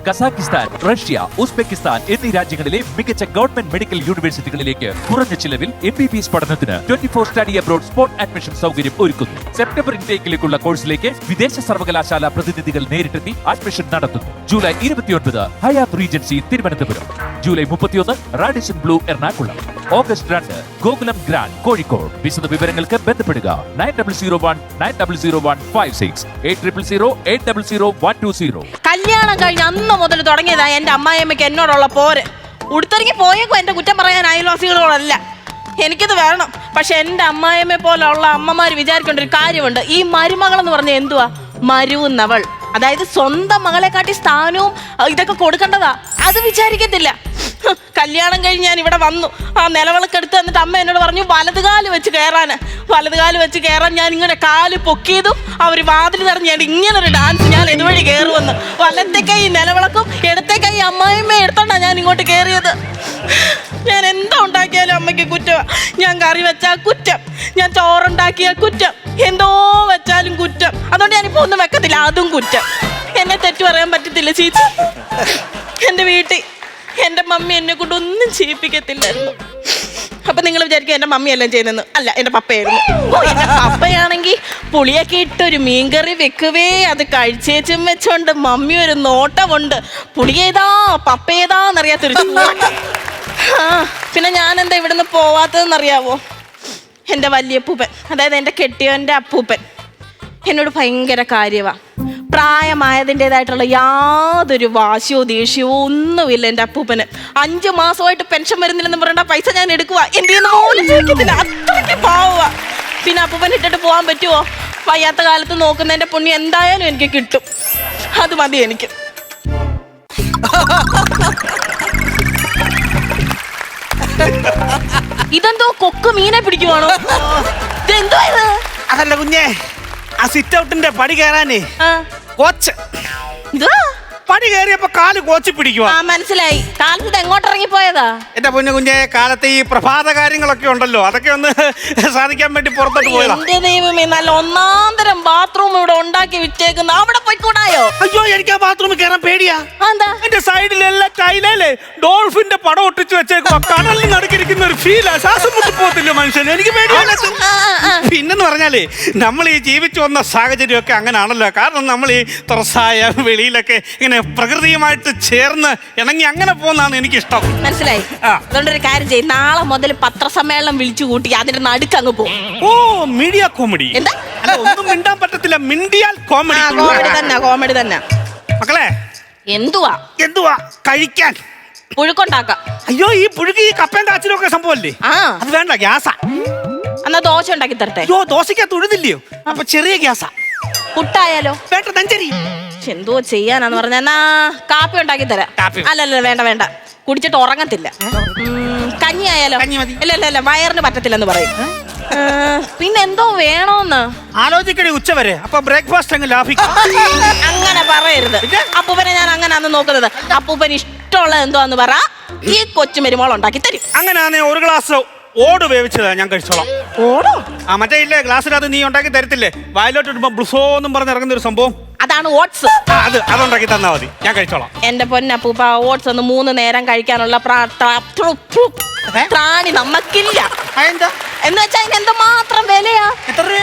Kazakhstan, Russia, Uzbekistan എന്നീ രാജ്യങ്ങളിലെ മികച്ച ഗവൺമെന്റ് മെഡിക്കൽ യൂണിവേഴ്സിറ്റികളിലേക്ക് കുറഞ്ഞ ചിലവിൽ MBBS പഠനത്തിന് 24 സ്റ്റഡി അബ്രോഡ് സ്പോട്ട് അഡ്മിഷൻ സൗകര്യം ഒരുക്കുന്നു. സെപ്റ്റംബർ ഇൻടേക്കിലേക്കുള്ള കോഴ്സിലേക്ക് വിദേശ സർവകലാശാല പ്രതിനിധികൾ നേരിട്ടെത്തി അഡ്മിഷൻ നടത്തുന്നു. July 29 Hyatt Regency Thiruvananthapuram, July 31 Radisson Blu Ernakulam, August 2 Gokulam grand Kozhikode. വിശദ വിവരങ്ങൾക്ക് ബന്ധപ്പെടുക 9001900156 8000800120. കല്യാണം കഴിഞ്ഞ് അന്ന് മുതൽ തുടങ്ങിയതാ എന്റെ അമ്മായിയമ്മയ്ക്ക് എന്നോടുള്ള പോര്. ഉടുത്തിറങ്ങി പോയേക്കും എന്റെ കുറ്റം പറയാൻ അയൽവാസികളോടല്ല. എനിക്കിത് വേണം. പക്ഷെ എന്റെ അമ്മായിയമ്മ പോലുള്ള അമ്മമാര് വിചാരിക്കേണ്ട ഒരു കാര്യമുണ്ട്. ഈ മരുമകൾ എന്ന് പറഞ്ഞ എന്തുവാ? മരുവുന്നവൾ. അതായത് സ്വന്തം മകളെക്കാട്ടി സ്ഥാനവും ഇതൊക്കെ കൊടുക്കേണ്ടതാ. അത് വിചാരിക്കത്തില്ല. കല്യാണം കഴിഞ്ഞ് ഞാൻ ഇവിടെ വന്നു. ആ നിലവിളക്കെടുത്ത് എന്നിട്ട് അമ്മ എന്നോട് പറഞ്ഞു വലതുകാല് വെച്ച് കയറാൻ. ഞാൻ ഇങ്ങനെ കാല് പൊക്കിയതും അവർ വാതിൽ നിറഞ്ഞ് ഞാൻ ഇങ്ങനൊരു ഡാൻസ് ഞാൻ ഇതുവഴി കയറുമെന്ന്. വലത്തേക്കായി നിലവിളക്കും ഇടത്തേക്കായി അമ്മായിമ്മ എടുത്തോണ്ടാ ഞാൻ ഇങ്ങോട്ട് കയറിയത്. ഞാൻ എന്താ ഉണ്ടാക്കിയാലും അമ്മയ്ക്ക് കുറ്റം. ഞാൻ കറി വെച്ചാൽ കുറ്റം, ഞാൻ ചോറുണ്ടാക്കിയാൽ കുറ്റം, എന്തോ വെച്ചാലും കുറ്റം. അതുകൊണ്ട് ഞാനിപ്പോ ഒന്നും വെക്കത്തില്ല, അതും കുറ്റം. എന്നെ തെറ്റു പറയാൻ പറ്റത്തില്ല ചേച്ചി. എൻ്റെ വീട്ടിൽ എൻ്റെ മമ്മി എന്നെ കൊണ്ട് ഒന്നും ചെയ്യിപ്പിക്കത്തില്ലായിരുന്നു. അപ്പൊ നിങ്ങൾ വിചാരിക്കും എൻ്റെ മമ്മി എല്ലാം ചെയ്യുന്നെന്ന്. അല്ല, എൻ്റെ പപ്പയായിരുന്നു. എൻ്റെ പപ്പയാണെങ്കിൽ പുളിയൊക്കെ ഇട്ടൊരു മീൻകറി വെക്കുവേ, അത് കഴിച്ചേച്ചും വെച്ചോണ്ട് മമ്മി ഒരു നോട്ടമുണ്ട്. പുളി ഏതാ പപ്പ ഏതാന്നറിയാത്തൊരു പിന്നെ ഞാൻ എന്താ ഇവിടുന്ന് പോവാത്തതെന്നറിയാവോ? എൻ്റെ വല്യപ്പൂപ്പൻ, അതായത് എൻ്റെ കെട്ടിയോൻ്റെ അപ്പൂപ്പൻ എന്നോട് ഭയങ്കര കാര്യമാണ്. പ്രായമായതിൻ്റെതായിട്ടുള്ള യാതൊരു വാശിയോ ദേഷ്യമോ ഒന്നുമില്ല എൻ്റെ അപ്പൂപ്പന്. 5 മാസമായിട്ട് പെൻഷൻ വരുന്നില്ലെന്ന് പറയേണ്ട പൈസ ഞാൻ എടുക്കുക. എൻ്റെ പോലും ചോദിക്കത്തില്ല, അത്രയ്ക്ക് പാവുക. പിന്നെ അപ്പൂപ്പൻ ഇട്ടിട്ട് പോകാൻ പറ്റുമോ? വയ്യാത്ത കാലത്ത് നോക്കുന്നതിൻ്റെ പുണ്യം എന്തായാലും എനിക്ക് കിട്ടും. അത് മതി എനിക്ക്. ഇതെന്തോ കൊക്ക് മീനെ പിടിക്കുവാണോ? ഇതെന്തോ ഇത്? അതല്ല കുഞ്ഞേ, ആ സിറ്റ് ഔട്ടിന്റെ പടി കയറാനേ കോച്ച് പടി കയറിയപ്പോ കാല് കോച്ചി പിടിക്കുവാ. മനസ്സിലായി. കാലത്ത് എങ്ങോട്ട് ഇറങ്ങിപ്പോയതാ? എന്റെ പൊന്നു കുഞ്ഞെ, കാലത്ത് ഈ പ്രഭാത കാര്യങ്ങളൊക്കെ ഉണ്ടല്ലോ, അതൊക്കെ ഒന്ന് സാധിക്കാൻ വേണ്ടി പുറത്തോട്ട് പോയതാ. എന്റെ ദൈവമേ, നല്ല ഒന്നാന്തരം ബാത്റൂം ഇവിടെ ഉണ്ടാക്കി വിറ്റേക്കുന്ന അവിടെ പോയിക്കൂടായോ? അയ്യോ, എനിക്ക് ആ ബാത്റൂമിൽ കയറാൻ പേടിയാ. എന്താ? എന്റെ സൈഡിലെല്ലാം ടൈലേ ഡോൾഫിന്റെ പടം ഒട്ടിച്ച് വെച്ചേക്കുവാ. കടലിൽ നടക്കിരിക്കുന്ന ഒരു ഫീലാ. ശ്വാസം മുട്ടി പോകത്തില്ല മനുഷ്യന്. എനിക്ക് പേടിയാണ്. പിന്നെന്ന് പറഞ്ഞാലേ, നമ്മൾ ഈ ജീവിച്ചു വന്ന സാഹചര്യമൊക്കെ അങ്ങനെയാണല്ലോ. കാരണം നമ്മൾ ഈ തുറസായ വെളിയിലൊക്കെ ഇങ്ങനെ പ്രകൃതിയുമായിട്ട് ചേർന്ന് ഇണങ്ങി അങ്ങനെ പോകുന്നതാണ് എനിക്കിഷ്ടം. മനസ്സിലായി. അതുകൊണ്ടൊരു കാര്യം ചെയ്യും, നാളെ മുതൽ പത്രസമ്മേളനം വിളിച്ചു കൂട്ടി അതിന്റെ നടുക്ക് അങ്ങ് പോകും. ഓ, മീഡിയ കോമഡി. എന്താ? അല്ല, ഒന്നും മിണ്ടാൻ പറ്റത്തില്ല. മിണ്ടിയാൽ കോമഡി. കോമഡി തന്നെ. മക്കളെ, എന്തുവാ കഴിക്കാൻ? പുഴുക്കുണ്ടാക്കാം. അയ്യോ, ഈ പുഴുക്ക് ഈ കപ്പയും കാച്ചിലും ഒക്കെ സംഭവല്ലേ? അത് വേണ്ട, ഗ്യാസാ. എന്നാ ദോശ ഉണ്ടാക്കി തരട്ടെ? അയ്യോ, ദോശയ്ക്കകത്ത് ഉഴുതില്ലയോ? അപ്പൊ ചെറിയ ഗ്യാസാ. പുട്ടായാലോ? വേണ്ട, നെഞ്ചരി. എന്തോ ചെയ്യാനാന്ന് പറഞ്ഞ എന്നാ കാപ്പി ഉണ്ടാക്കി തരാം. അല്ലല്ല, വേണ്ട, കുടിച്ചിട്ട് ഉറങ്ങത്തില്ല. കഞ്ഞി ആയാലോ? ഇല്ല, വയറിന് പറ്റത്തില്ലെന്ന് പറയും. പിന്നെ എന്തോ വേണോന്ന് ആലോചിക്കണേ ഉച്ചവരെ. അപ്പൊ ബ്രേക്ക്ഫാസ്റ്റ് അങ്ങ് ലാഭിക്കും. അങ്ങനെ പറയരുത്. അപ്പൂപ്പനെ ഞാൻ അങ്ങനെയാന്ന് നോക്കുന്നത്. അപ്പൂപ്പന് ഇഷ്ടമുള്ള എന്തോന്ന് പറ, ഈ കൊച്ചു മരുമോൾ ഉണ്ടാക്കി തരും. അങ്ങനെയാണെ ഒരു ഗ്ലാസ് ഓട് വേവിച്ചതാ ഞാൻ കഴിച്ചോളാം. ഓടോ? ആ, മറ്റേ ഇല്ലേ ഗ്ലാസ്സിനകത്ത് നീ ഉണ്ടാക്കി തരത്തില്ലേ, വായിലോട്ട് ഇടുമ്പോ ബ്ലുസോ എന്നും പറഞ്ഞ് ഇറങ്ങുന്ന ഒരു സംഭവം. അതാണ് ഓട്സ്. അതുണ്ടാക്കി തന്നാ മതി, ഞാൻ കഴിച്ചോളാം. എന്റെ പൊന്നപ്പൂപ്പ, ഓട്സ് ഒന്ന് 3 നേരം കഴിക്കാനുള്ള പ്രാണി നമുക്കില്ല. എന്ന് വെച്ചാൽ അതിന് എന്തുമാത്രം വിലയാ?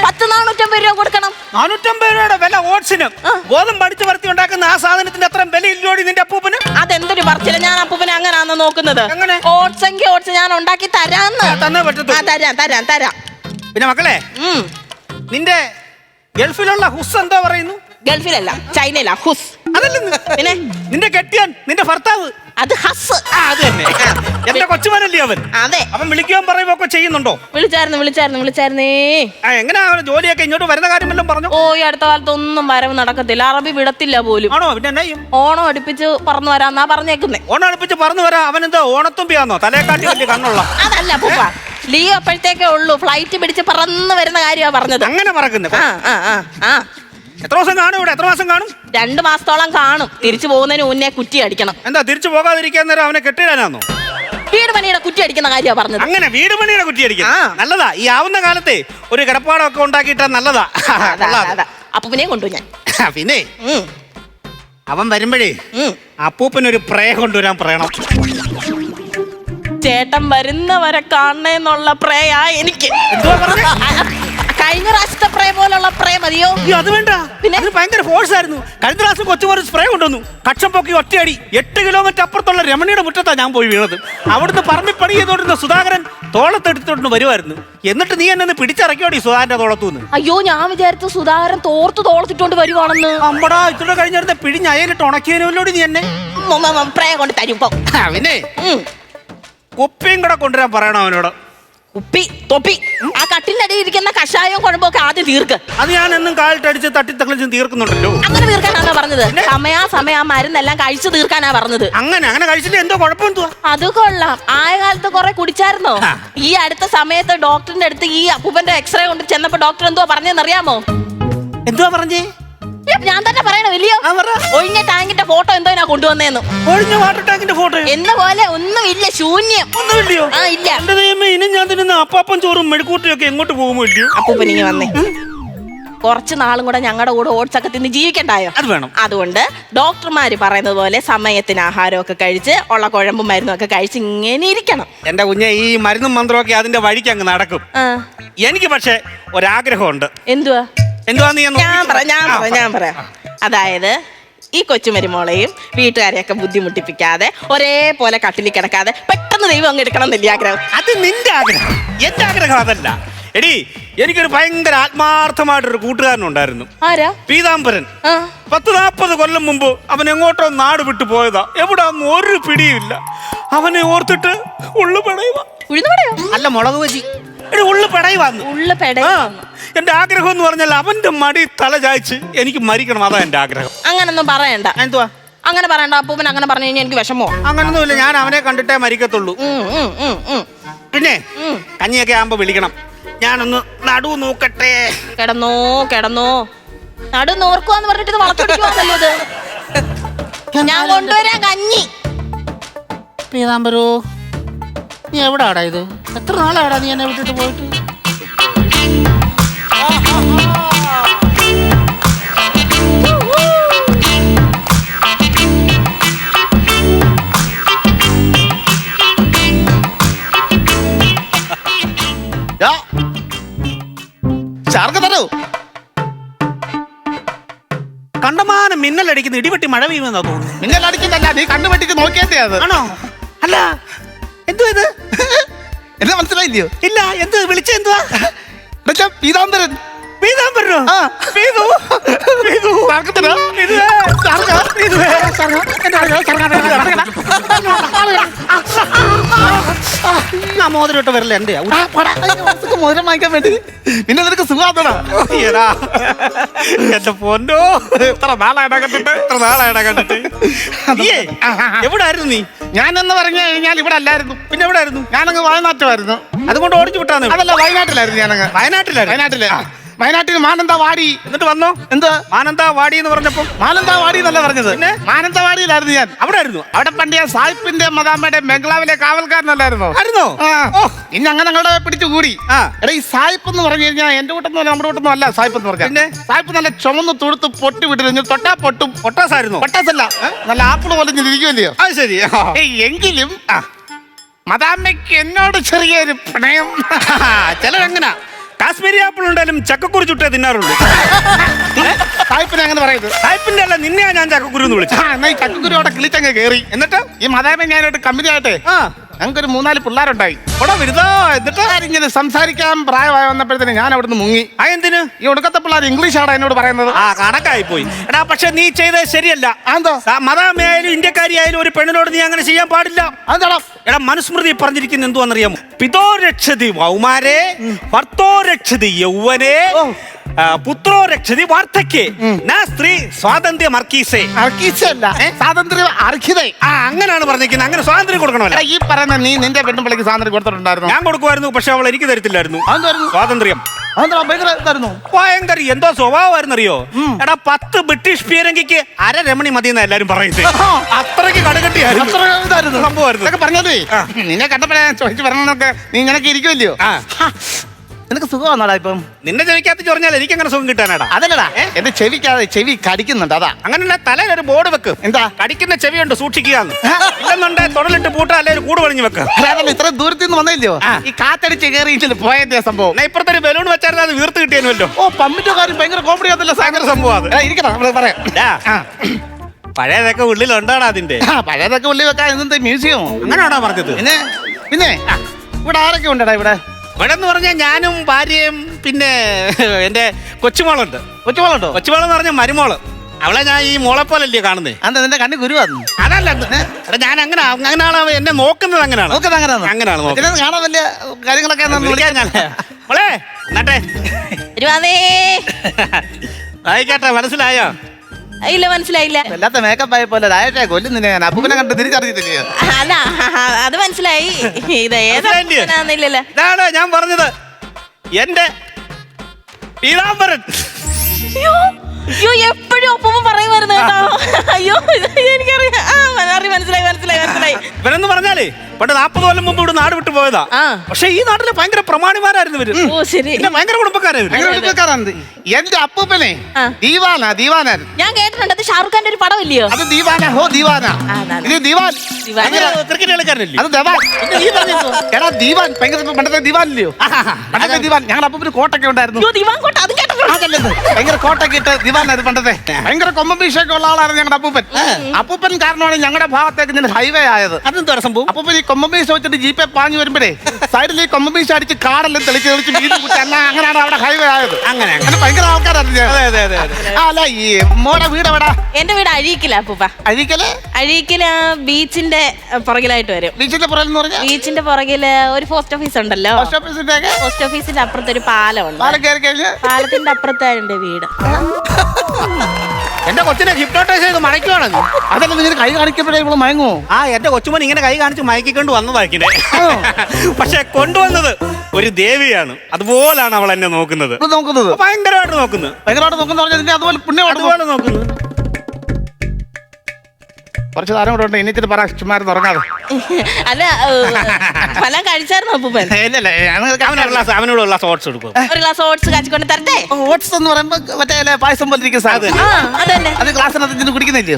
10-450 രൂപ കൊടുക്കണം. 450 രൂപയുടെ വില ഓട്സിന്? ഗോതമ്പ് അടിച്ചു വറുത്തി ഉണ്ടാക്കുന്ന ആ സാധനത്തിന്റെ അത്രയും വില ഇല്ലോടി നിന്റെ അപ്പൂപ്പന്? അതെന്തൊരു പറച്ചില്ല. ഞാൻ അപ്പൂപ്പനെ അങ്ങനാന്ന് നോക്കുന്നത്. ഓട്സ് എങ്കിൽ ഓട്സ് ഞാൻ ഉണ്ടാക്കി തരാന്ന്. തന്നേ പറ്റത്തു. തരാം. പിന്നെ മക്കളെ, നിന്റെ ഗൾഫിലുള്ള ഹുസ് എന്താ പറയുന്നു? ഗൾഫിലല്ല, ചൈനയില ഹുസ്. അതല്ലെന്ന്. പിന്നെ നിന്റെ കെട്ടിയാൻ, നിന്റെ ഭർത്താവ്, അത് ഹസ്. അത് തന്നെ. എന്റെ കൊച്ചുമനല്ലേ അവൻ? അതെ. അവൻ വിളിക്കുകയും പറയുകയും ഒക്കെ ചെയ്യുന്നുണ്ടോ? വിളിച്ചായിരുന്നേ. എങ്ങനെയാ ജോലിയൊക്കെ ഇങ്ങോട്ട് വരുന്ന കാര്യം വല്ലതും പറഞ്ഞു? ഓ, ഈ അടുത്ത കാലത്ത് ഒന്നും വരവ് നടക്കത്തില്ല. അറബി വിടത്തില്ല പോലും. ആണോ? പിന്നെ എന്നാ ചെയ്യും? ഓണം അടുപ്പിച്ച് പറന്നു വരാന്നാ പറഞ്ഞേക്കുന്നേ. ഓണം അടുപ്പിച്ച് പറന്നു വരാ? അവനെന്താ ഓണത്തുമ്പിയാന്നോ? തലയെക്കാട്ടി വലിയ കണ്ണുള്ള? അതല്ല പൂപ്പ, ലീവ് അപ്പോഴത്തേക്കേ ഉള്ളൂ. ഫ്ലൈറ്റ് പിടിച്ച് പറന്ന് വരുന്ന കാര്യമാ പറഞ്ഞത്. അങ്ങനെ പറക്കുന്നത്? എത്ര ദിവസം കാണും ഇവിടെ? എത്ര മാസം കാണും? 2 മാസത്തോളം കാണും. തിരിച്ചു പോകുന്നതിന് മുന്നേ കുറ്റി അടിക്കണം. എന്താ തിരിച്ചു പോകാതിരിക്കാൻ നേരം അവനെ കെട്ടിടാനാന്നോ? വീട് പണിയുടെ കുറ്റി അടിക്കുന്ന കാര്യമാണ് പറഞ്ഞത്. അങ്ങനെ വീട് പണിയുടെ കുറ്റി അടിക്കണം? നല്ലതാ. ഈ ആവുന്ന കാലത്തെ ഒരു കിടപ്പാടമൊക്കെ ഉണ്ടാക്കിയിട്ടാ നല്ലതാ. അപ്പൊ പിന്നെ കൊണ്ടു ഞാൻ. പിന്നെ അവൻ വരുമ്പോഴേ ഉം. അപ്പൂപ്പനൊരു പ്രേ കൊണ്ടുവരാൻ പറയണം. ചേട്ടൻ വരുന്നവരെ കാണണേന്നുള്ള പ്രേയാ എനിക്ക്. എന്തുവാ പറഞ്ഞേ? കഴിഞ്ഞ പ്രാവശ്യത്തെ പ്രേ പോലുള്ള പ്രേ മതിയോ? അയ്യോ, അത് വേണ്ട. പിന്നെ? അത് ഭയങ്കര ഫോഴ്സ് ആയിരുന്നു. കഴിഞ്ഞ പ്രാവശ്യം കൊച്ചുമോൻ സ്പ്രേ കൊണ്ടുവന്നു. കക്ഷം പൊക്കി ഒറ്റയടി 8 കിലോമീറ്റർ അപ്പുറത്തുള്ള രമണിയുടെ മുറ്റത്താണ് ഞാൻ പോയി വീണത്. അവിടുന്ന് പറമ്പി പണി ചെയ്തോണ്ടിരുന്ന സുധാകരൻ തോളത്തെടുത്തോണ്ട് വരുമായിരുന്നു. എന്നിട്ട് നീ എന്നെ പിടിച്ചിറക്കിയോടി സുധാകരന്റെ തോളത്തുനിന്ന്. അയ്യോ, ഞാൻ വിചാരിച്ചു സുധാകരൻ തോളത്തിട്ടോണ്ട് വരുവാണെന്ന്. അമ്മടാ, ഇത്ര കഴിഞ്ഞിരുന്ന പിടിഞ്ഞ് അയലിട്ട് ഉണക്കിയതിനോടി നീ എന്നെ പ്രേ കൊണ്ട് തരും ഇപ്പൊ. അവനെ കുപ്പിയും കൂടെ കൊണ്ടുവരാൻ പറയണം അവനോട്. ഉപ്പി തൊപ്പി ആ കട്ടിലടിയിൽ ഇരിക്കുന്ന കഷായവും കുഴമ്പൊക്കെ ആദ്യം തീർക്ക്. അത് ഞാൻ എന്നും കാലിട്ടടിച്ച് തട്ടിത്തക്കളിച്ച് തീർക്കുന്നുണ്ടല്ലോ. അങ്ങനെ തീർക്കാനാണോ പറഞ്ഞത്? സമയാ മരുന്നെല്ലാം കഴിച്ചു തീർക്കാനാ പറഞ്ഞത്. അങ്ങനെ കഴിച്ചിട്ട് എന്തോ കുഴപ്പം എന്തുവാ? അത് കൊള്ളാം. ആയ കാലത്ത് കുറെ കുടിച്ചായിരുന്നോ? ഈ അടുത്ത സമയത്ത് ഡോക്ടറിന്റെ അടുത്ത് ഈ അപ്പൂപ്പന്റെ എക്സ്റേ കൊണ്ട് ചെന്നപ്പോ ഡോക്ടർ എന്തോ പറഞ്ഞെന്നറിയാമോ? എന്തുവാ പറഞ്ഞേ? ഞാൻ തന്നെ പറയണോ ഇല്ലയോ? ഒഴിഞ്ഞ ടാങ്കിന്റെ ഫോട്ടോ എന്തോ ഞാൻ കൊണ്ടുവന്നേന്നു. ഒഴിഞ്ഞ വാട്ടർ ടാങ്കിന്റെ ഫോട്ടോ എന്ന പോലെ ഒന്നുമില്ല, ശൂന്യം. ഒന്നുമില്ലയോ? ആ, ഇല്ല. എന്റെ ദൈവമേ, ഇനി ഞാൻ തിന്നുന്ന അപ്പാപ്പം ചോറും മെഴുക്കൂട്ടിയും ഒക്കെ എങ്ങോട്ട് പോകുമോ ഇല്ലയോ? അപ്പൂപ്പൻ ഇങ്ങനെ വന്നേ. കുറച്ച് നാളും കൂടെ ഞങ്ങളുടെ കൂടെ ഓട്സ് ഒക്കെ തിന്ന് ജീവിക്കണ്ടായോ? അത് വേണം. അതുകൊണ്ട് ഡോക്ടർമാര് പറയുന്നത് പോലെ സമയത്തിന് ആഹാരമൊക്കെ കഴിച്ച് ഉള്ള കുഴമ്പും മരുന്നും ഒക്കെ കഴിച്ച് ഇങ്ങനെ ഇരിക്കണം. എന്റെ കുഞ്ഞെ, ഈ മരുന്നും മന്ത്രമൊക്കെ അതിന്റെ വഴിക്ക് അങ്ങ് നടക്കും. എനിക്ക് പക്ഷെ ഒരാഗ്രഹമുണ്ട്. എന്തുവാ? എന്തുവാന്ന് ഞാൻ പറയാം. അതായത് ഈ കൊച്ചുമരുമോളെയും വീട്ടുകാരെയൊക്കെ ബുദ്ധിമുട്ടിപ്പിക്കാതെ ഒരേപോലെ കട്ടിലിൽ കിടക്കാതെ പെട്ടെന്ന് ദൈവം അങ്ങ് എടുക്കണം എന്നല്ലേ ആഗ്രഹം? അത് നിന്റെ ആഗ്രഹം. എന്റെ ആഗ്രഹം അതല്ല. എടി, എനിക്കൊരു ഭയങ്കര ആത്മാർത്ഥമായിട്ടൊരു കൂട്ടുകാരനുണ്ടായിരുന്നു. ആരാ? പീതാംബരൻ. 10-40 കൊല്ലം മുമ്പ് അവൻ എങ്ങോട്ടോ നാട് വിട്ടു പോയതാ. എവിടാന്ന് ഒരു പിടിയുമില്ല. അവനെ ഓർത്തിട്ട് ഉള്ളു പെടയുവാ. ഉഴുന്നുപടയോ? അല്ല, മുളക് ബജി. ഉള്ളു പെടയുവാന്ന്. എന്റെ ആഗ്രഹം എന്ന് പറഞ്ഞാൽ അവന്റെ മടി തല ചായ്ച്ച് എനിക്ക് മരിക്കണം. അതാ എന്റെ ആഗ്രഹം. അങ്ങനൊന്നും പറയണ്ട. എന്തുവാ? അങ്ങനെ പറയണ്ട. അപ്പൂപ്പൻ അങ്ങനെ പറഞ്ഞു കഴിഞ്ഞാൽ എനിക്ക് വിഷമോ? അങ്ങനൊന്നുമില്ല. ഞാൻ അവനെ കണ്ടിട്ടേ മരിക്കത്തുള്ളൂ. പിന്നെ കഞ്ഞിയൊക്കെ ആകുമ്പോ വിളിക്കണം. ഞാനൊന്ന് നടു നോക്കട്ടെ. കിടന്നോ നടു നോർക്കുവാന്ന് പറഞ്ഞിട്ട് വളച്ചൊടിക്കുവാന്നല്ലോ ഇത്. ഞാൻ കൊണ്ടുവരാൻ കഞ്ഞി. പീതാംബരോ, നീ എവിടാടാ ഇത്? എത്ര നാളാടാ നീ എന്നെ വിട്ടിട്ട് പോയിട്ട്? കണ്ടമാനം മിന്നലടിക്കുന്ന ഇടിവെട്ടി മഴ പെയ്യുമെന്നാ തോന്നുന്നു. മിന്നലടിക്കുന്നല്ല, നീ കണ്ണു വെട്ടിക്ക് നോക്കിയതേ അത്. ആണോ? അല്ല, എന്തുവാ ഇത്? എന്നെ മനസ്സിലായില്ലയോ? ഇല്ല. എന്ത് വിളിച്ച? എന്തുവാ? പീതാംബരൻ. പീതാംബരനോ? മോതിരോട്ട് വരില്ല എന്റെ മോതിരം വാങ്ങിക്കാൻ വേണ്ടി. പിന്നെ നിനക്ക് സുഖാത്തടാ. എന്റെ പൊന്നോ, എത്ര നാളായിടാ കണ്ടിട്ട്. എവിടായിരുന്നു നീ? ഞാനെന്ന് പറഞ്ഞു കഴിഞ്ഞാൽ ഇവിടെ അല്ലായിരുന്നു. പിന്നെ എവിടായിരുന്നു? ഞാനങ്ങ് വയനാട്ടിലായിരുന്നു. അതുകൊണ്ട് ഓടിച്ചു വിട്ടാന്ന്? അതല്ല, വയനാട്ടിലായിരുന്നു. ഞാനങ്ങ് വയനാട്ടില് മാനന്തവാടി. എന്നിട്ട് വന്നോ? എന്താ മാനന്തവാടി എന്ന് പറഞ്ഞപ്പോ? മാനന്തവാടി എന്നല്ല പറഞ്ഞത്. പിന്നെ മാനന്തവാടിയിലായിരുന്നു ഞാൻ. അവിടെ പണ്ട് ഞാൻ സായിപ്പിന്റെ മദാമ്മയുടെ ബംഗ്ലാവിലെ കാവൽക്കാരനല്ലായിരുന്നോ? ഇനി അങ്ങനെ ഞങ്ങളുടെ പിടിച്ചുകൂടി. എടാ, ഈ സായിപ്പ് എന്ന് പറഞ്ഞു കഴിഞ്ഞാൽ എന്റെ കൂട്ടൊന്നും അല്ല, നമ്മുടെ കൂട്ടൊന്നും അല്ല. സായിപ്പ് എന്ന് പറഞ്ഞാൽ സായിപ്പ് നല്ല ചുമന്ന് തുടുത്ത് പൊട്ടി വിട്ടിരുന്നു. തൊട്ടാ പൊട്ടും. പൊട്ടാസായിരുന്നു? പൊട്ടാസല്ല, നല്ല ആപ്പിള് പോലെ ഇരിക്കുമല്ലയോ? അത് ശരി. എങ്കിലും മദാമ്മയ്ക്ക് എന്നോട് ചെറിയൊരു പ്രണയം. ചിലരെങ്ങനെ കാശ്മീരി ആപ്പിൾ ഉണ്ടായാലും ചക്കക്കുരു ചുട്ടേ തിന്നാറുള്ളൂ. സായിപ്പിനെ അങ്ങനെ പറയുന്നത്. സായിപ്പിന്റെ അല്ല, നിന്നെയാ ഞാൻ ചക്കക്കുരു എന്ന് വിളിച്ചു. എന്നാ ഈ ചക്കക്കുരു അവിടെ കിളിച്ചങ്ങ് കയറി. എന്നിട്ട് ഈ മദാമ്മ ഞാനായിട്ട് കമ്പനി ആയിട്ടെ ഞങ്ങൾക്കൊരു 3-4 പിള്ളേരുണ്ടായി. എന്നിട്ട് ഇങ്ങനെ സംസാരിക്കാൻ പ്രായമായി വന്നപ്പോഴത്തേന് ഞാൻ അവിടുന്ന് മുങ്ങി. എന്തിന്? ഈ ഒടുക്കത്തെ പിള്ളേർ ഇംഗ്ലീഷാണ് എന്നോട് പറയുന്നത്. കണക്കായി പോയി. എടാ, പക്ഷെ നീ ചെയ്തത് ശരിയല്ല. എന്തോ? മദാമ്മയായാലും ഇന്ത്യക്കാരിയായാലും ഒരു പെണ്ണിനോട് നീ അങ്ങനെ ചെയ്യാൻ പാടില്ല. അതെന്താ? എടാ, മനുസ്മൃതി പറഞ്ഞിരിക്കുന്ന എന്തുവാന്നറിയാമോ? പിതോ രക്ഷതി വൗമാരെ, ഭർത്തോ രക്ഷതി യൗവനെ, പുത്രോ രക്ഷതി വാർദ്ധക്യേ, നാ സ്ത്രീ സ്വാതന്ത്ര്യം അർക്കീസേ. അർക്കീസല്ല, സ്വാതന്ത്ര്യം അർഹിതേ. അങ്ങനെയാണ് പറഞ്ഞിരിക്കുന്നത്. അങ്ങനെ സ്വാതന്ത്ര്യം കൊടുക്കണമല്ലോ. ഈ പറയുന്ന നീ നിന്റെ പെണ്ണുപിള്ളിക്ക് സ്വാതന്ത്ര്യം കൊടുത്തിട്ടുണ്ടായിരുന്നു? ഞാൻ കൊടുക്കുമായിരുന്നു, പക്ഷെ അവൾ എനിക്ക് തരത്തില്ലായിരുന്നു സ്വാതന്ത്ര്യം. ഭയങ്കര എന്തോ സ്വഭാവമായിരുന്നറിയോ? എടാ, 10 ബ്രിട്ടീഷ് പീരങ്കിക്ക് 1/2 രമണി മതിയെന്ന് എല്ലാരും പറയുന്നത്. അത്രയ്ക്ക് കടുകട്ടിയായിരുന്നു സംഭവമായിരുന്നു. പറഞ്ഞത് നിന്നെ കണ്ടപ്പോഴേ ചോദിച്ചു പറഞ്ഞൊക്കെ നീ ഇങ്ങനൊക്കെ ഇരിക്കുമല്ലയോ? നിനക്ക് സുഖമാണോടാ ഇപ്പം? നിന്റെ ചെവിക്കകത്ത് ചൊറിഞ്ഞാൽ എനിക്ക് അങ്ങനെ സുഖം കിട്ടാനാടാ. അതല്ലടാ, എന്റെ ചെവി കടിക്കുന്നുണ്ട്, അതാ. അങ്ങനെയുള്ള തലയിൽ ഒരു ബോർഡ് വെക്ക്. എന്താ? കടിക്കുന്ന ചെവിയുണ്ട്, സൂക്ഷിക്കുക. ഇല്ലെന്നുണ്ടെ തുടലിട്ട് പൂട്ടാ, അല്ലെ ഒരു കൂട് പണിഞ്ഞ് വെക്ക. അതല്ല, ഇത്ര ദൂരത്തിൽ നിന്ന് വന്നില്ലയോ? ഈ കാറ്റടിച്ച് കയറിയിട്ടില്ല പോയതേ സംഭവം. എന്നാ ഇപ്പുറത്തെ ഒരു ബലൂൺ വെച്ചാൽ അത് വീർത്ത് കിട്ടിയല്ലോ. ഓ, പമ്പിന്റെ കാര്യം ഭയങ്കര കോമഡി ആണല്ലോ. ഭയങ്കര സംഭവം അത്. ഇരിക്കട്ടെ, നമ്മള് പറയാം. പഴയതൊക്കെ ഉള്ളിലുണ്ടാടാ അതിന്റെ. പഴയതൊക്കെ ഉള്ളി വെക്കാൻ എന്തെന്താ മ്യൂസിയം? അങ്ങനെയാണോ പറഞ്ഞത്? പിന്നെ ഇവിടെ ആരൊക്കെ ഉണ്ടടാ ഇവിടെ? ഇവിടെ എന്ന് പറഞ്ഞാൽ ഞാനും ഭാര്യയും പിന്നെ എന്റെ കൊച്ചുമോളുണ്ട്. കൊച്ചുമോളുണ്ടോ? കൊച്ചുമോളെന്ന് പറഞ്ഞ മരുമോള്. അവളെ ഞാൻ ഈ മോളെ പോലല്ലേ കാണുന്നേ. എന്താ നിന്റെ കണ്ണി ഗുരുവാന്ന്? അതല്ല, ഞാൻ അങ്ങനെയാണ് എന്നെ നോക്കുന്നത്. അങ്ങനെയാണ് അങ്ങനെയാണ് കാണാൻ വലിയ കാര്യങ്ങളൊക്കെ മോളെ എന്നാട്ടെ ആയിക്കോട്ടെ. മനസ്സിലായോ? ഇല്ല, മനസ്സിലായില്ല. വല്ലാത്ത മേക്കപ്പ് ആയ പോലെ രാജേഷേ കൊല്ലുന്നില്ല ഞാൻ. അപ്പൂപ്പനെ കണ്ട് തിരിച്ചറിഞ്ഞിട്ടില്ല. അല്ല, അത് മനസ്സിലായി. ഇത് ഏതാന്നില്ലല്ലോ. ഇതാണ് ഞാൻ പറഞ്ഞത്, എന്റെ പീതാംബരൻ. അയ്യോ, എപ്പോഴും ഒപ്പം പറയുമായിരുന്നു കേട്ടോ. അയ്യോ, എനിക്കറിയാം. മനസ്സിലായി. ഇവരെന്ന് പറഞ്ഞാലേ പണ്ട് 40 കൊല്ലം മുമ്പ് ഇവിടെ നാട് വിട്ടു പോയതാ. പക്ഷെ ഈ നാട്ടിലെ ഭയങ്കര പ്രമാണിമാരായിരുന്നു ഇവര്. ഓ ശരി. പിന്നെ ഭയങ്കര കുടുംബക്കാരായിരുന്നു. എന്റെ അപ്പൂപ്പനെ ദീവാനായിരുന്നു. ഞാൻ കേട്ടിട്ടുണ്ട്, അത് ഷാറുഖ് ഖാന്റെ ഒരു പടം ഇല്ലയോ? അത് ദീവാന. ഇത് ദിവാൻ. ക്രിക്കറ്റ് കളിക്കാരനല്ലേ? അത് ദവാൻ. എടാ ദീവാൻ ഭയങ്കര പണ്ടത്തെ ദിവാനില്ലയോ? പണ്ടത്തെ ദിവാൻ. ഞങ്ങളുടെ അപ്പൂപ്പിന് കോട്ടൊക്കെ ഉണ്ടായിരുന്നു. ഭയങ്കര കോട്ടൊക്കെ ഇട്ട് ദിവാനായിരുന്നു പണ്ടത്തെ. ഭയങ്കര കൊമ്പീഷൊക്കെ ഉള്ള ആളായിരുന്നു ഞങ്ങളുടെ അപ്പൂപ്പൻ. അപ്പൂപ്പൻ കാരണമാണ് ഞങ്ങളുടെ ഭാഗത്തേക്ക് ഹൈവേ ആയത്. അതെന്താ സംഭവം? അപ്പൂപ്പൻ ഈ കൊമ്പീശ വെച്ചിട്ട് ജീപ്പെ പാഞ്ഞു വരുമ്പോഴേ സൈഡിൽ ഈ കൊമ്പീശ അടിച്ച് കാടെല്ലാം തെളിച്ച് വീതി കുട്ടി അങ്ങനെയാണ് അവിടെ ഹൈവേ ആയത്. അങ്ങനെ ഭയങ്കര ആൾക്കാരായിരുന്നു. അല്ല, ഈ മോടെ വീട് എവിടാ? എന്റെ വീട് അഴീക്കില അപ്പൂപ്പ. അഴീക്കില ബീച്ചിന്റെ പുറകിലായിട്ട് വരും. ബീച്ചിന്റെ പുറകിൽ എന്ന് പറഞ്ഞാൽ ബീച്ചിന്റെ പുറകില് ഒരു പോസ്റ്റ് ഓഫീസ് ഉണ്ടല്ലോ. പോസ്റ്റ് ഓഫീസിന്റെ അപ്പുറത്ത് ഒരു പാലമുണ്ട്. പാലത്തിന്റെ അപ്പുറത്താണ് എന്റെ വീട്. എന്റെ കൊച്ചിനെ ഹിപ്നോട്ടൈസ് ചെയ്ത് മയക്കുവാണ്. അതല്ല, നിങ്ങൾ കൈ കാണിക്കുമ്പോഴേ ഇവിടെ മയങ്ങോ? എന്റെ കൊച്ചുമോൻ ഇങ്ങനെ കൈ കാണിച്ച് മയക്കിക്കൊണ്ട് വന്നതാക്കിനെ. പക്ഷെ കൊണ്ടുവന്നത് ഒരു ദേവിയാണ്. അതുപോലാണ് അവൾ എന്നെ നോക്കുന്നത്. ഭയങ്കരമായിട്ട് നോക്കുന്നത്. അതുപോലെ പുണ്യമായിട്ട് നോക്കുന്നത്. കുറച്ച് താരം കൂടെ ഉണ്ട്. ഇനിച്ചിട്ട് പറ, ചുമ്മാരുന്ന് ഉറങ്ങാതെ. അല്ല, ഫലം കഴിച്ചായിരുന്നു അപ്പൂപ്പൻ? അവനോട് ഗ്ലാസ് ഓട്സ് എടുക്കും. ഒരു ഗ്ലാസ് ഓട്സ് കാച്ചിക്കൊണ്ട് തരട്ടെ? ഓട്സ് എന്ന് പറയുമ്പോ മറ്റേ പായസം പോലെ ഇരിക്കുന്ന സാധനം. അത് ഗ്ലാസിനകത്ത് കുടിക്കുന്നില്ലയോ?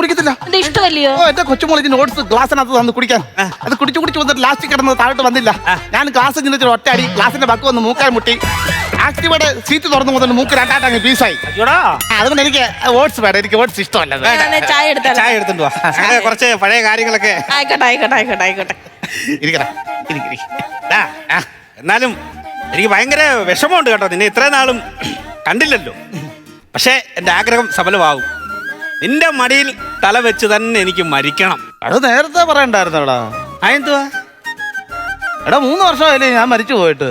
കുടിക്കത്തില്ല. ഇഷ്ടമല്ലയോ? എന്റെ കൊച്ചുമോളിന് ഓട്സ് ഗ്ലാസിനകത്ത് തന്ന് കുടിക്കാൻ. അത് കുടിച്ചു വന്നിട്ട് ലാസ്റ്റ് കിടന്ന് താഴോട്ട് വന്നില്ല. ഞാൻ ഗ്ലാസ് ചിന്തിച്ചിട്ട് ഒറ്റയടി ഗ്ലാസിന്റെ പക്കം വന്ന് മൂക്കാൻ മുട്ടി. ആക്ടിവയുടെ സീറ്റ് തുറന്നു മുതൽ മൂക്ക് രണ്ടാട്ടങ്ങ് പീസായി. അതുകൊണ്ട് എനിക്ക് ഓട്സ് വേണം. എനിക്ക് ഓട്സ് ഇഷ്ടമല്ല. ചായ എടുത്തോണ്ട് കുറച്ച് പഴയ കാര്യങ്ങളൊക്കെ. ആയിക്കോട്ടെ. എന്നാലും എനിക്ക് ഭയങ്കര വിഷമമുണ്ട് കേട്ടോ. നിന്നെ ഇത്രയും നാളും കണ്ടില്ലല്ലോ. പക്ഷെ എന്റെ ആഗ്രഹം സഫലമാവും. നിന്റെ മടിയിൽ തല വെച്ച് തന്നെ എനിക്ക് മരിക്കണം. അത് നേരത്തെ പറയണ്ടായിരുന്നോടാ. അതെന്തുവാ? എടാ 3 വർഷമായില്ലേ ഞാൻ മരിച്ചു പോയിട്ട്.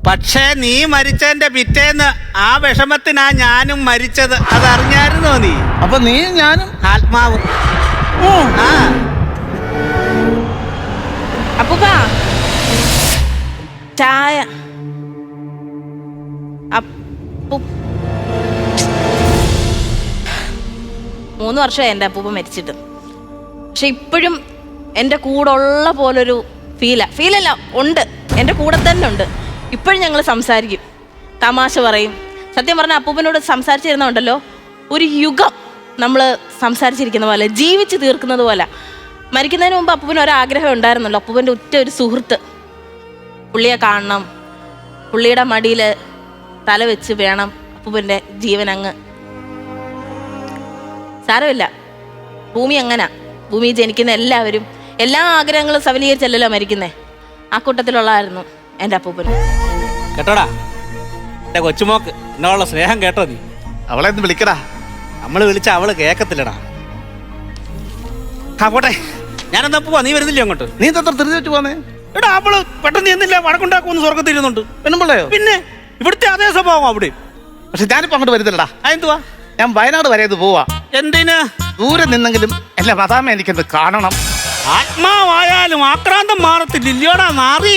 പക്ഷേ നീ മരിച്ചതിന്റെ പിറ്റേന്ന് ആ വിഷമത്തിനാ ഞാനും മരിച്ചത്. അതറിഞ്ഞായിരുന്നോ നീ? അപ്പൊ നീ ഞാനും ആത്മാവ്. അപ്പൂപ്പ ചായ. 3 വർഷമായി എൻ്റെ അപ്പൂപ്പ മരിച്ചിട്ട്. പക്ഷെ ഇപ്പോഴും എൻ്റെ കൂടെ ഉള്ള പോലൊരു ഫീലല്ല ഉണ്ട്. എൻ്റെ കൂടെ തന്നെ ഉണ്ട്. ഇപ്പോഴും ഞങ്ങൾ സംസാരിക്കും, തമാശ പറയും. സത്യം പറഞ്ഞാൽ അപ്പൂപ്പനോട് സംസാരിച്ചിരുന്നുണ്ടല്ലോ, ഒരു യുഗം നമ്മൾ സംസാരിച്ചിരിക്കുന്ന പോലെ, ജീവിച്ച് തീർക്കുന്നത് പോലെ. മരിക്കുന്നതിന് മുമ്പ് അപ്പൂപ്പന് ഒരാഗ്രഹം ഉണ്ടായിരുന്നല്ലോ. അപ്പൂപ്പൻ്റെ ഉറ്റ ഒരു സുഹൃത്ത്, പുള്ളിയെ കാണണം, പുള്ളിയുടെ മടിയിൽ തല വെച്ച് വേണം അപ്പൂപ്പൻ്റെ ജീവൻ അങ്ങ്. സാരമില്ല, ഭൂമി അങ്ങനെ. ഭൂമി ജനിക്കുന്ന എല്ലാവരും എല്ലാ ആഗ്രഹങ്ങളും സഫലീകരിച്ചല്ലോ മരിക്കുന്നേ. ആ കൂട്ടത്തിലുള്ളതായിരുന്നു എൻ്റെ അപ്പൂപ്പൻ. കേട്ടോടാ എന്റെ കൊച്ചുമോക്ക് എന്നോടുള്ള സ്നേഹം കേട്ടോ നീ? അവളെ ഒന്ന് വിളിക്കടാ. നമ്മള് വിളിച്ച അവള് കേക്കത്തില്ലടാ. പോട്ടെ, ഞാനെന്നാ പോവാ. നീ വരുന്നില്ല അങ്ങോട്ട്? നീ എത്ര തിരിച്ചു വെച്ച് പോന്നേ? എടാ അവള് പെട്ടെന്ന് എന്നില്ല വഴക്കുണ്ടാക്കുമെന്ന് സ്വർഗത്തിരുന്നുണ്ട്. പെണ്ണുമ്പിള്ളയോ? പിന്നെ ഇവിടുത്തെ അതേ സ്വഭാവം അവിടെ. പക്ഷെ ഞാനിപ്പോ അങ്ങോട്ട് വരുന്നില്ലടാ. അതെന്തുവാ? ഞാൻ വയനാട് വരെ പോവാ. എന്തിന്? ദൂരെ നിന്നെങ്കിലും അല്ല മതാമ എനിക്കൊന്ന് കാണണം. ആത്മാവായാലും ആക്രാന്തം മാറത്തില്ലല്ലോടാ നാറി.